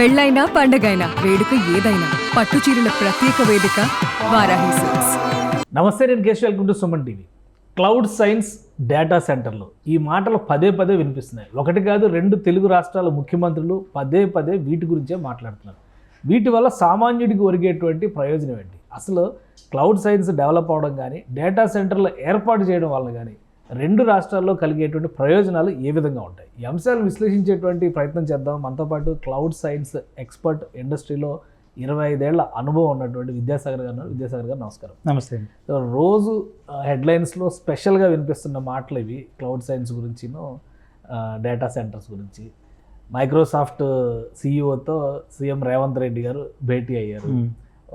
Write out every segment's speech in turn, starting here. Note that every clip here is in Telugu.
పెళ్ళైనా పండగైనా వేడుక ఏదైనా పట్టు చీరల ప్రత్యేక వేదిక వారాహి సిల్క్స్. నమస్తే, నేను Keshav. Welcome to Suman TV. Cloud science data సెంటర్లు, ఈ మాటలు పదే పదే వినిపిస్తున్నాయి. ఒకటి కాదు, రెండు తెలుగు రాష్ట్రాల ముఖ్యమంత్రులు పదే పదే వీటి గురించే మాట్లాడుతున్నారు. వీటి వల్ల సామాన్యుడికి ఒరిగేటువంటి ప్రయోజనం ఏంటి? అసలు క్లౌడ్ సైన్స్ డెవలప్ అవడం కానీ, డేటా సెంటర్లు ఏర్పాటు చేయడం వల్ల కానీ రెండు రాష్ట్రాల్లో కలిగేటువంటి ప్రయోజనాలు ఏ విధంగా ఉంటాయి? ఈ అంశాలు విశ్లేషించేటువంటి ప్రయత్నం చేద్దాం. మనతో పాటు క్లౌడ్ సైన్స్ ఎక్స్పర్ట్, ఇండస్ట్రీలో 25 ఏళ్ల అనుభవం ఉన్నటువంటి విద్యాసాగర్ గారు. విద్యాసాగర్ గారు నమస్కారం. నమస్తే. రోజు హెడ్లైన్స్లో స్పెషల్గా వినిపిస్తున్న మాటలు ఇవి. క్లౌడ్ సైన్స్ గురించిను, డేటా సెంటర్స్ గురించి. మైక్రోసాఫ్ట్ సీఈఓతో సీఎం రేవంత్ రెడ్డి గారు భేటీ అయ్యారు.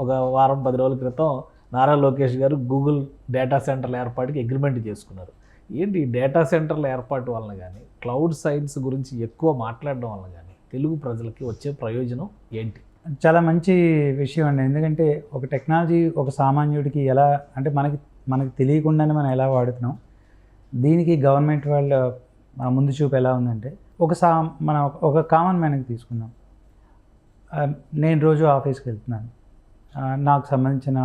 ఒక వారం 10 రోజుల క్రితం నారా లోకేష్ గారు గూగుల్ డేటా సెంటర్ల ఏర్పాటుకి అగ్రిమెంట్ చేసుకున్నారు. ఏంటి డేటా సెంటర్ల ఏర్పాటు వలన కానీ, క్లౌడ్ సైన్స్ గురించి ఎక్కువ మాట్లాడడం వలన కానీ తెలుగు ప్రజలకి వచ్చే ప్రయోజనం ఏంటి? చాలా మంచి విషయం అండి. ఎందుకంటే ఒక టెక్నాలజీ ఒక సామాన్యుడికి ఎలా అంటే మనకి తెలియకుండానే మనం ఎలా వాడుతున్నాం, దీనికి గవర్నమెంట్ వాళ్ళ ముందు చూపు ఎలా ఉందంటే మనం ఒక కామన్ మ్యాన్కి తీసుకుందాం. నేను రోజు ఆఫీస్కి వెళ్తున్నాను. నాకు సంబంధించిన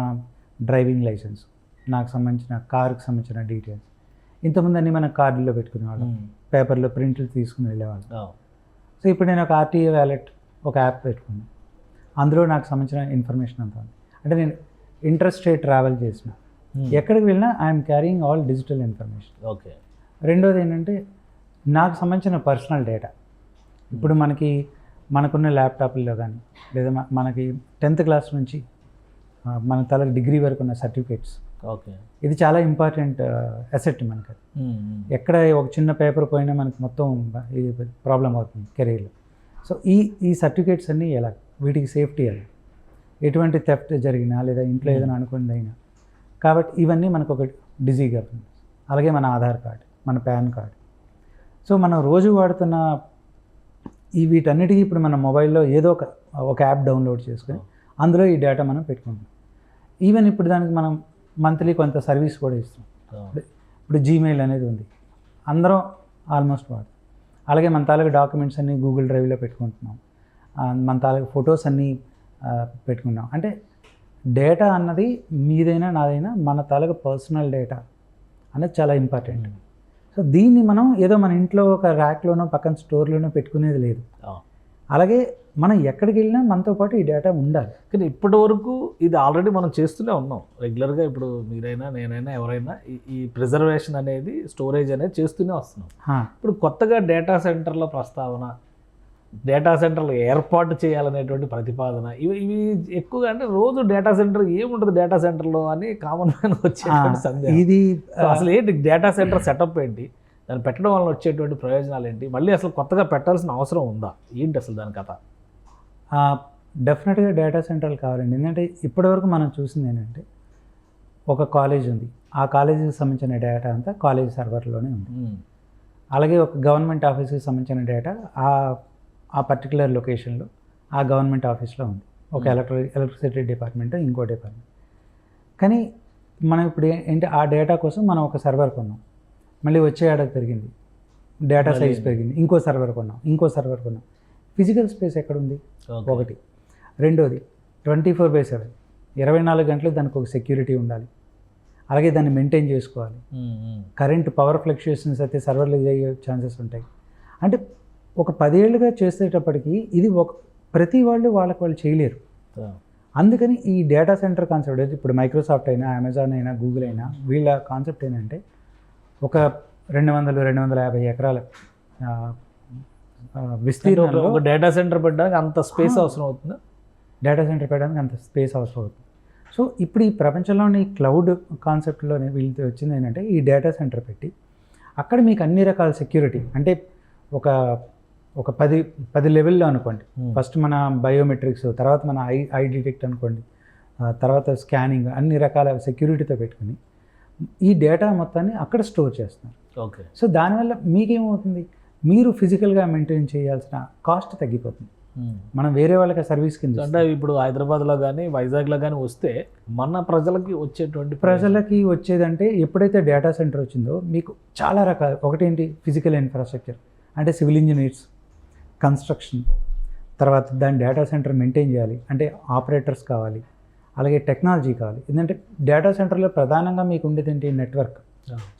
డ్రైవింగ్ లైసెన్స్, నాకు సంబంధించిన కారుకి సంబంధించిన డీటెయిల్స్, ఇంతకుముందు అన్నీ మనం కార్డులో పెట్టుకునేవాళ్ళం, పేపర్లో ప్రింట్లు తీసుకుని వెళ్ళేవాళ్ళం. సో ఇప్పుడు నేను ఒక ఆర్టీఏ వ్యాలెట్, ఒక యాప్ పెట్టుకున్నాను. అందులో నాకు సంబంధించిన ఇన్ఫర్మేషన్ అంతా ఉంది. అంటే నేను ఇంట్రస్టేట్ ట్రావెల్ చేసిన ఎక్కడికి వెళ్ళినా I'm carrying all digital information. Okay. రెండోది ఏంటంటే నాకు సంబంధించిన పర్సనల్ డేటా. ఇప్పుడు మనకున్న ల్యాప్టాప్ల్లో కానీ, లేదా మనకి 10th క్లాస్ నుంచి మన తల డిగ్రీ వరకు ఉన్న సర్టిఫికేట్స్, ఓకే, ఇది చాలా ఇంపార్టెంట్ అసెట్ మనకి. ఎక్కడ ఒక చిన్న పేపర్ పోయినా మనకి మొత్తం ఇది ప్రాబ్లం అవుతుంది కెరీర్లో. సో ఈ సర్టిఫికేట్స్ అన్నీ ఎలా, వీటికి సేఫ్టీ ఎలా, ఎటువంటి థెఫ్ట్ జరిగినా లేదా ఇంట్లో ఏదైనా అనుకున్నది అయినా, కాబట్టి ఇవన్నీ మనకు ఒక డిజీ గవర్నెన్స్. అలాగే మన ఆధార్ కార్డ్, మన పాన్ కార్డ్. సో మనం రోజు వాడుతున్న వీటన్నిటికీ ఇప్పుడు మన మొబైల్లో ఏదో ఒక యాప్ డౌన్లోడ్ చేసుకొని అందులో ఈ డేటా మనం పెట్టుకుంటాం. ఈవెన్ ఇప్పుడు దానికి మనం మంత్లీ కొంత సర్వీస్ కూడా ఇస్తాం. ఇప్పుడు జీమెయిల్ అనేది ఉంది, అందరం ఆల్మోస్ట్ వాడు. అలాగే మన తాలూకు డాక్యుమెంట్స్ అన్నీ గూగుల్ డ్రైవ్లో పెట్టుకుంటున్నాం. మన తాలూకు ఫొటోస్ అన్నీ పెట్టుకున్నాం. అంటే డేటా అన్నది మీదైనా నాదైనా మన తాలూకు పర్సనల్ డేటా అనేది చాలా ఇంపార్టెంట్. సో దీన్ని మనం ఏదో మన ఇంట్లో ఒక ర్యాక్లోనో పక్కన స్టోర్లోనో పెట్టుకునేది లేదు. అలాగే మనం ఎక్కడికి వెళ్ళినా మనతో పాటు ఈ డేటా ఉండాలి. కానీ ఇప్పటి వరకు ఇది ఆల్రెడీ మనం చేస్తూనే ఉన్నాం రెగ్యులర్గా. ఇప్పుడు మీరైనా నేనైనా ఎవరైనా ఈ ప్రిజర్వేషన్ అనేది, స్టోరేజ్ అనేది చేస్తూనే వస్తున్నాం. ఇప్పుడు కొత్తగా డేటా సెంటర్ల ప్రస్తావన, డేటా సెంటర్లు ఏర్పాటు చేయాలనేటువంటి ప్రతిపాదన, ఇవి ఎక్కువగా అంటే రోజు డేటా సెంటర్ ఏముంటుంది డేటా సెంటర్లో అని కామన్ మ్యాన్ వచ్చేటువంటి సందేహం. ఇది అసలు ఏంటి డేటా సెంటర్ సెటప్ ఏంటి, దాన్ని పెట్టడం వల్ల వచ్చేటువంటి ప్రయోజనాలు ఏంటి, మళ్ళీ అసలు కొత్తగా పెట్టాల్సిన అవసరం ఉందా, ఏంటి అసలు దాని కథ? డెఫినెట్గా డేటా సెంటర్లు కావాలండి. ఎందుకంటే ఇప్పటివరకు మనం చూసింది ఏంటంటే ఒక కాలేజ్ ఉంది, ఆ కాలేజీకి సంబంధించిన డేటా అంతా కాలేజ్ సర్వర్లోనే ఉంది. అలాగే ఒక గవర్నమెంట్ ఆఫీస్కి సంబంధించిన డేటా ఆ పర్టికులర్ లొకేషన్లో ఆ గవర్నమెంట్ ఆఫీస్లో ఉంది. ఒక ఎలక్ట్రిసిటీ డిపార్ట్మెంట్, ఇంకో డిపార్ట్మెంట్. కానీ మనం ఇప్పుడు ఏంటి, ఆ డేటా కోసం మనం ఒక సర్వర్ కొన్నాం, మళ్ళీ వచ్చే ఏడాది పెరిగింది, డేటా సైజ్ పెరిగింది, ఇంకో సర్వర్ కొన్నాం. ఫిజికల్ స్పేస్ ఎక్కడుంది? ఒకటి. రెండోది 24/7, 24 గంటలు దానికి ఒక సెక్యూరిటీ ఉండాలి. అలాగే దాన్ని మెయింటైన్ చేసుకోవాలి. కరెంట్ పవర్ ఫ్లక్చుయేషన్స్ అయితే సర్వర్లు అయ్యే ఛాన్సెస్ ఉంటాయి. అంటే ఒక 10 ఏళ్ళుగా చేసేటప్పటికి ఇది ప్రతి వాళ్ళు చేయలేరు. అందుకని ఈ డేటా సెంటర్ కాన్సెప్ట్ అయితే ఇప్పుడు మైక్రోసాఫ్ట్ అయినా, అమెజాన్ అయినా, గూగుల్ అయినా, వీళ్ళ కాన్సెప్ట్ ఏంటంటే ఒక 200-250 ఎకరాల విస్తీర్ణంలో ఒక డేటా సెంటర్ పెట్టడానికి అంత స్పేస్ అవసరం అవుతుంది. డేటా సెంటర్ పెట్టడానికి అంత స్పేస్ అవసరం అవుతుంది. సో ఇప్పుడు ఈ ప్రపంచంలోని క్లౌడ్ కాన్సెప్ట్లోనే వీళ్ళతో వచ్చింది ఏంటంటే ఈ డేటా సెంటర్ పెట్టి అక్కడ మీకు అన్ని రకాల సెక్యూరిటీ, అంటే ఒక 10 లెవెల్లో అనుకోండి. ఫస్ట్ మన బయోమెట్రిక్స్, తర్వాత మన ఐ డిటెక్ట్ అనుకోండి, తర్వాత స్కానింగ్, అన్ని రకాల సెక్యూరిటీతో పెట్టుకుని ఈ డేటా మొత్తాన్ని అక్కడ స్టోర్ చేస్తున్నారు. ఓకే. సో దానివల్ల మీకేమవుతుంది, మీరు ఫిజికల్గా మెయింటైన్ చేయాల్సిన కాస్ట్ తగ్గిపోతుంది. మనం వేరే వాళ్ళకి సర్వీస్ కింద, అంటే ఇప్పుడు హైదరాబాద్లో కానీ వైజాగ్లో కానీ వస్తే మన ప్రజలకి వచ్చేదంటే ఎప్పుడైతే డేటా సెంటర్ వచ్చిందో మీకు చాలా రకాల, ఒకటేంటి ఫిజికల్ ఇన్ఫ్రాస్ట్రక్చర్, అంటే సివిల్ ఇంజనీర్స్, కన్స్ట్రక్షన్, తర్వాత దాని డేటా సెంటర్ మెయింటైన్ చేయాలి అంటే ఆపరేటర్స్ కావాలి, అలాగే టెక్నాలజీ కావాలి. ఎందుకంటే డేటా సెంటర్లో ప్రధానంగా మీకు ఉండేది ఏంటి, నెట్వర్క్,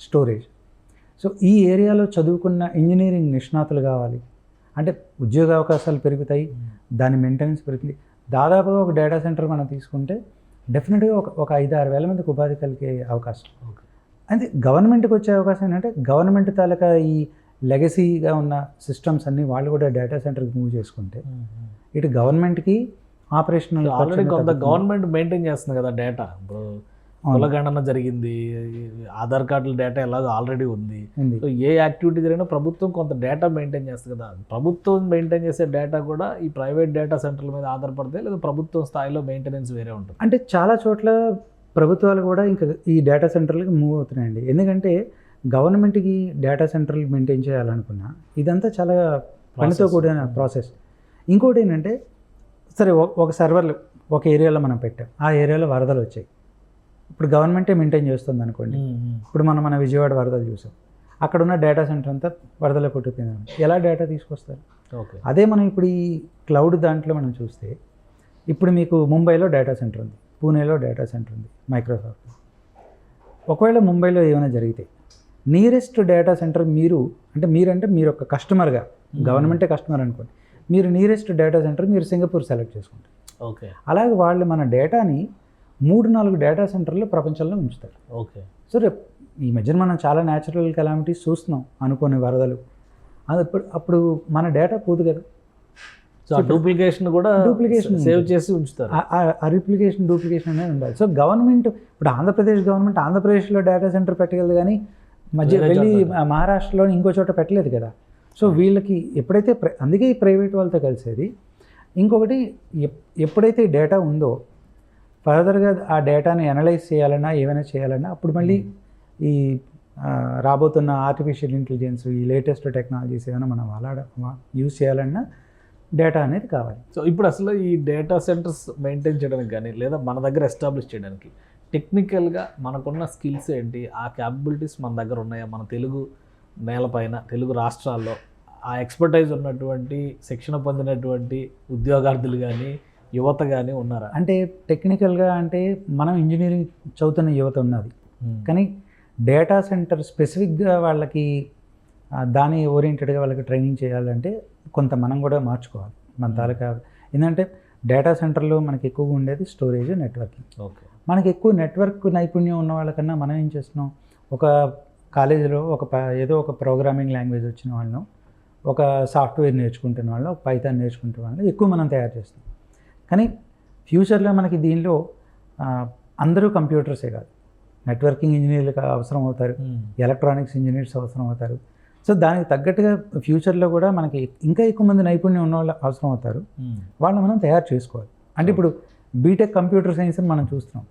స్టోరేజ్. సో ఈ ఏరియాలో చదువుకున్న ఇంజనీరింగ్ నిష్ణాతులు కావాలి, అంటే ఉద్యోగ అవకాశాలు పెరుగుతాయి, దాని మెయింటెనెన్స్ పెరుగుతుంది. దాదాపుగా ఒక డేటా సెంటర్ మనం తీసుకుంటే డెఫినెట్గా ఒక 5-6 వేల మందికి ఉపాధి కలిగే అవకాశం. అంటే గవర్నమెంట్కి వచ్చే అవకాశం ఏంటంటే గవర్నమెంట్ తాలూకా ఈ లెగసీగా ఉన్న సిస్టమ్స్ అన్నీ వాళ్ళు కూడా డేటా సెంటర్కి మూవ్ చేసుకుంటే ఇటు గవర్నమెంట్కి ఆపరేషనల్ ఆల్రెడీ కొంత గవర్నమెంట్ మెయింటైన్ చేస్తుంది కదా డేటా. ఇప్పుడు కులగణన జరిగింది, ఆధార్ కార్డుల డేటా ఎలాగో ఆల్రెడీ ఉంది. సో ఏ యాక్టివిటీ జరిగినా ప్రభుత్వం కొంత డేటా మెయింటైన్ చేస్తుంది కదా. ప్రభుత్వం మెయింటైన్ చేసే డేటా కూడా ఈ ప్రైవేట్ డేటా సెంటర్ల మీద ఆధారపడితే, లేదా ప్రభుత్వం స్థాయిలో మెయింటెనెన్స్ వేరే ఉంటుంది. అంటే చాలా చోట్ల ప్రభుత్వాలు కూడా ఇంకా ఈ డేటా సెంటర్లకు మూవ్ అవుతున్నాయండి. ఎందుకంటే గవర్నమెంట్కి డేటా సెంటర్లు మెయింటైన్ చేయాలనుకున్నా ఇదంతా చాలా పనితో కూడిన ప్రాసెస్. ఇంకోటి ఏంటంటే సరే ఒక సర్వర్లు ఒక ఏరియాలో మనం పెట్టాం, ఆ ఏరియాలో వరదలు వచ్చాయి. ఇప్పుడు గవర్నమెంటే మెయింటైన్ చేస్తుంది అనుకోండి. ఇప్పుడు మన విజయవాడ వరదలు చూసాం, అక్కడ ఉన్న డేటా సెంటర్ అంతా వరదలో కొట్టుకుపోయింది. ఎలా డేటా తీసుకొస్తారు? అదే మనం ఇప్పుడు ఈ క్లౌడ్ దాంట్లో మనం చూస్తే ఇప్పుడు మీకు ముంబైలో డేటా సెంటర్ ఉంది, పూణేలో డేటా సెంటర్ ఉంది మైక్రోసాఫ్ట్. ఒకవేళ ముంబైలో ఏమైనా జరిగితే నియరెస్ట్ డేటా సెంటర్ మీరు ఒక కస్టమర్గా, గవర్నమెంటే కస్టమర్ అనుకోండి, మీరు నియరెస్ట్ డేటా సెంటర్ మీరు సింగపూర్ సెలెక్ట్ చేసుకుంటారు. ఓకే. అలాగే వాళ్ళు మన డేటాని 3-4 డేటా సెంటర్లు ప్రపంచంలో ఉంచుతారు. ఓకే. సో రేపు ఈ మధ్యన మనం చాలా న్యాచురల్ కెలామిటీస్ చూస్తున్నాం, అనుకోని వరదలు. అది అప్పుడు మన డేటా పోదు కదా. సో డూప్లికేషన్ కూడా సేవ్ చేసి ఉంచుతారు. ఆ డూప్లికేషన్ అనేది ఉండాలి. సో గవర్నమెంట్ ఇప్పుడు ఆంధ్రప్రదేశ్లో డేటా సెంటర్ పెట్టగలదు, కానీ వెళ్ళి మహారాష్ట్రలోని ఇంకో చోట పెట్టలేదు కదా. సో వీళ్ళకి ఎప్పుడైతే అందుకే ఈ ప్రైవేట్ వాళ్ళతో కలిసేది. ఇంకొకటి ఎప్పుడైతే డేటా ఉందో ఫర్దర్గా ఆ డేటాని అనలైజ్ చేయాలన్నా ఏమైనా చేయాలన్నా అప్పుడు మళ్ళీ ఈ రాబోతున్న ఆర్టిఫిషియల్ ఇంటెలిజెన్స్, ఈ లేటెస్ట్ టెక్నాలజీస్ ఏమైనా మనం యూజ్ చేయాలన్నా డేటా అనేది కావాలి. సో ఇప్పుడు అసలు ఈ డేటా సెంటర్స్ మెయింటైన్ చేయడానికి కానీ లేదా మన దగ్గర ఎస్టాబ్లిష్ చేయడానికి టెక్నికల్గా మనకున్న స్కిల్స్ ఏంటి, ఆ క్యాపబిలిటీస్ మన దగ్గర ఉన్నాయా? మన తెలుగు నేలపైన, తెలుగు రాష్ట్రాల్లో ఆ ఎక్స్పర్టైజ్ ఉన్నటువంటి, శిక్షణ పొందినటువంటి ఉద్యోగార్థులు కానీ యువత కానీ ఉన్నారా? అంటే టెక్నికల్గా అంటే మనం ఇంజనీరింగ్ చదువుతున్న యువత ఉన్నది, కానీ డేటా సెంటర్ స్పెసిఫిక్గా వాళ్ళకి దాని ఓరియంటెడ్గా వాళ్ళకి ట్రైనింగ్ చేయాలంటే కొంత మనం కూడా మార్చుకోవాలి మన తాలూకా. ఏంటంటే డేటా సెంటర్లో మనకి ఎక్కువగా ఉండేది స్టోరేజ్, నెట్వర్కింగ్. ఓకే. మనకి ఎక్కువ నెట్వర్క్ నైపుణ్యం ఉన్న వాళ్ళకన్నా మనం ఏం చేస్తున్నాం, ఒక కాలేజీలో ఏదో ఒక ప్రోగ్రామింగ్ లాంగ్వేజ్ వచ్చిన వాళ్ళను, ఒక సాఫ్ట్వేర్ నేర్చుకుంటున్న వాళ్ళు, ఒక పైథాన్ నేర్చుకుంటున్న వాళ్ళు ఎక్కువ మనం తయారు చేస్తాం. కానీ ఫ్యూచర్లో మనకి దీనిలో అందరూ కంప్యూటర్సే కాదు, నెట్వర్కింగ్ ఇంజనీర్లు అవసరం అవుతారు, ఎలక్ట్రానిక్స్ ఇంజనీర్స్ అవసరం అవుతారు. సో దానికి తగ్గట్టుగా ఫ్యూచర్లో కూడా మనకి ఇంకా ఎక్కువ మంది నైపుణ్యం ఉన్న వాళ్ళు అవసరం అవుతారు. వాళ్ళని మనం తయారు చేసుకోవాలి. అంటే ఇప్పుడు బీటెక్ కంప్యూటర్ సైన్స్ అని మనం చూస్తున్నాం.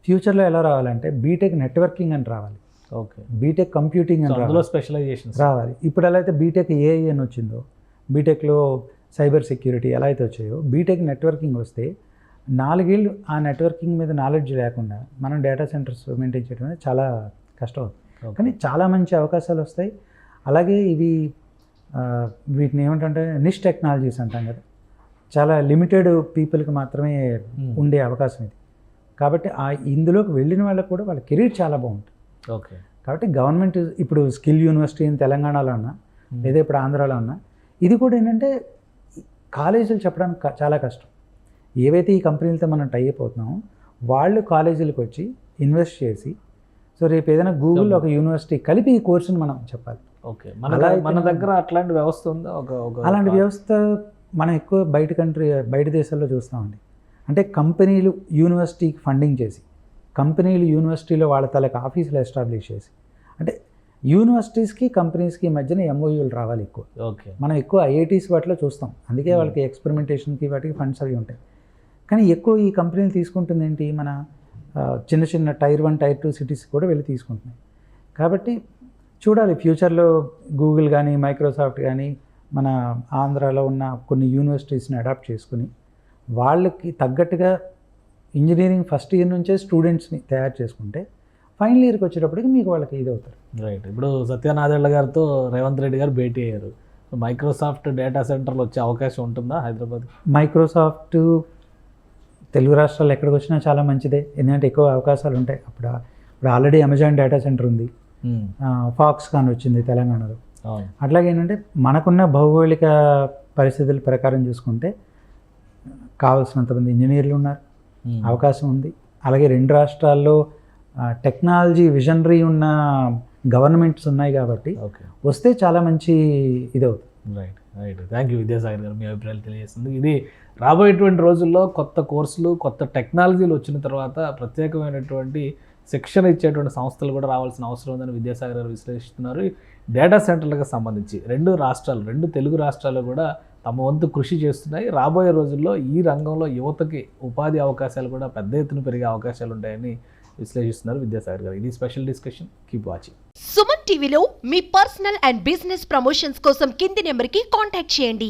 ఫ్యూచర్లో ఎలా రావాలంటే బీటెక్ నెట్వర్కింగ్ అని రావాలి, ఓకే, బీటెక్ కంప్యూటింగ్ అని రావాలి, స్పెషలైజేషన్ రావాలి. ఇప్పుడు ఎలా అయితే బీటెక్ ఏఐ అని వచ్చిందో, బీటెక్లో సైబర్ సెక్యూరిటీ ఎలా అయితే వచ్చాయో, బీటెక్ నెట్వర్కింగ్ వస్తే 4 ఏళ్ళు ఆ నెట్వర్కింగ్ మీద నాలెడ్జ్ లేకుండా మనం డేటా సెంటర్స్ మెయింటైన్ చేయడం అనేది చాలా కష్టం అవుతుంది. కానీ చాలా మంచి అవకాశాలు వస్తాయి. అలాగే వీటిని ఏమిటంటే నిష్ టెక్నాలజీస్ అంటాం కదా, చాలా లిమిటెడ్ పీపుల్కి మాత్రమే ఉండే అవకాశం ఇది. కాబట్టి ఇందులోకి వెళ్ళిన వాళ్ళకి కూడా వాళ్ళ కెరీర్ చాలా బాగుంటుంది. ఓకే. కాబట్టి గవర్నమెంట్ ఇప్పుడు స్కిల్ యూనివర్సిటీ ఇన్ తెలంగాణలో ఉన్నా, లేదా ఇప్పుడు ఆంధ్రాలో ఉన్నా, ఇది కూడా ఏంటంటే కాలేజీలు చెప్పడానికి చాలా కష్టం. ఏవైతే ఈ కంపెనీలతో మనం టైఅప్ అవుతున్నామో వాళ్ళు కాలేజీలకు వచ్చి ఇన్వెస్ట్ చేసి, సో రేపు ఏదైనా గూగుల్ ఒక యూనివర్సిటీ కలిపి ఈ కోర్సుని మనం చెప్పాలి. ఓకే. మన దగ్గర అట్లాంటి వ్యవస్థ ఉందా? అలాంటి వ్యవస్థ మనం ఎక్కువ బయట దేశాల్లో చూస్తామండి. అంటే కంపెనీలు యూనివర్సిటీకి ఫండింగ్ చేసి, కంపెనీలు యూనివర్సిటీలో వాళ్ళ తలకు ఆఫీసులు ఎస్టాబ్లిష్ చేసి, అంటే యూనివర్సిటీస్కి కంపెనీస్కి మధ్యన ఎంఓయూలు రావాలి ఎక్కువ. ఓకే. మనం ఎక్కువ ఐఐటీస్ వాటిలో చూస్తాం, అందుకే వాళ్ళకి ఎక్స్పెరిమెంటేషన్కి వాటికి ఫండ్స్ అవి ఉంటాయి. కానీ ఎక్కువ ఈ కంపెనీలు తీసుకుంటుంది ఏంటి, మన చిన్న టైర్ 1, టైర్ 2 సిటీస్ కూడా వెళ్ళి తీసుకుంటున్నాయి. కాబట్టి చూడాలి ఫ్యూచర్లో గూగుల్ కానీ మైక్రోసాఫ్ట్ కానీ మన ఆంధ్రాలో ఉన్న కొన్ని యూనివర్సిటీస్ని అడాప్ట్ చేసుకుని వాళ్ళకి తగ్గట్టుగా ఇంజనీరింగ్ ఫస్ట్ ఇయర్ నుంచే స్టూడెంట్స్ని తయారు చేసుకుంటే ఫైనల్ ఇయర్కి వచ్చేటప్పటికి మీకు వాళ్ళకి ఇది అవుతారు. రైట్. ఇప్పుడు సత్యనారాయణ గారితో రేవంత్ రెడ్డి గారు భేటీ అయ్యారు. మైక్రోసాఫ్ట్ డేటా సెంటర్లు వచ్చే అవకాశం ఉంటుందా హైదరాబాద్? మైక్రోసాఫ్ట్ తెలుగు రాష్ట్రాలు ఎక్కడికి వచ్చినా చాలా మంచిదే, ఎందుకంటే ఎక్కువ అవకాశాలు ఉంటాయి. ఇప్పుడు ఆల్రెడీ అమెజాన్ డేటా సెంటర్ ఉంది, ఫాక్స్కాన్ వచ్చింది తెలంగాణలో. అవును. అట్లాగే ఏంటంటే మనకున్న భౌగోళిక పరిస్థితుల ప్రకారం చూసుకుంటే కావాల్సినంతమంది ఇంజనీర్లు ఉన్నారు, అవకాశం ఉంది. అలాగే రెండు రాష్ట్రాల్లో టెక్నాలజీ విజనరీ ఉన్న గవర్నమెంట్స్ ఉన్నాయి కాబట్టి ఓకే, వస్తే చాలా మంచి ఇది అవుతుంది. Right right. Thank you Vidyasagar గారు, మీ అభిప్రాయాలు తెలియజేస్తుంది. ఇది రాబోయేటువంటి రోజుల్లో కొత్త కోర్సులు, కొత్త టెక్నాలజీలు వచ్చిన తర్వాత ప్రత్యేకమైనటువంటి శిక్షణ ఇచ్చేటువంటి సంస్థలు కూడా రావాల్సిన అవసరం ఉందని విద్యాసాగర్ గారు విశ్లేషిస్తున్నారు. డేటా సెంటర్లకు సంబంధించి రెండు తెలుగు రాష్ట్రాలు కూడా తమ వంతు కృషి చేస్తున్నాయి. రాబోయే రోజుల్లో ఈ రంగంలో యువతకి ఉపాధి అవకాశాలు కూడా పెద్ద ఎత్తున పెరిగే అవకాశాలు ఉంటాయని విశ్లేషిస్తున్నారు విద్యాసాగర్ గారు. ఇది special discussion. Keep watching. Suman టీవీలో మీ పర్సనల్ అండ్ బిజినెస్ ప్రమోషన్స్ కోసం కింది నెంబర్కి కాంటాక్ట్ చేయండి.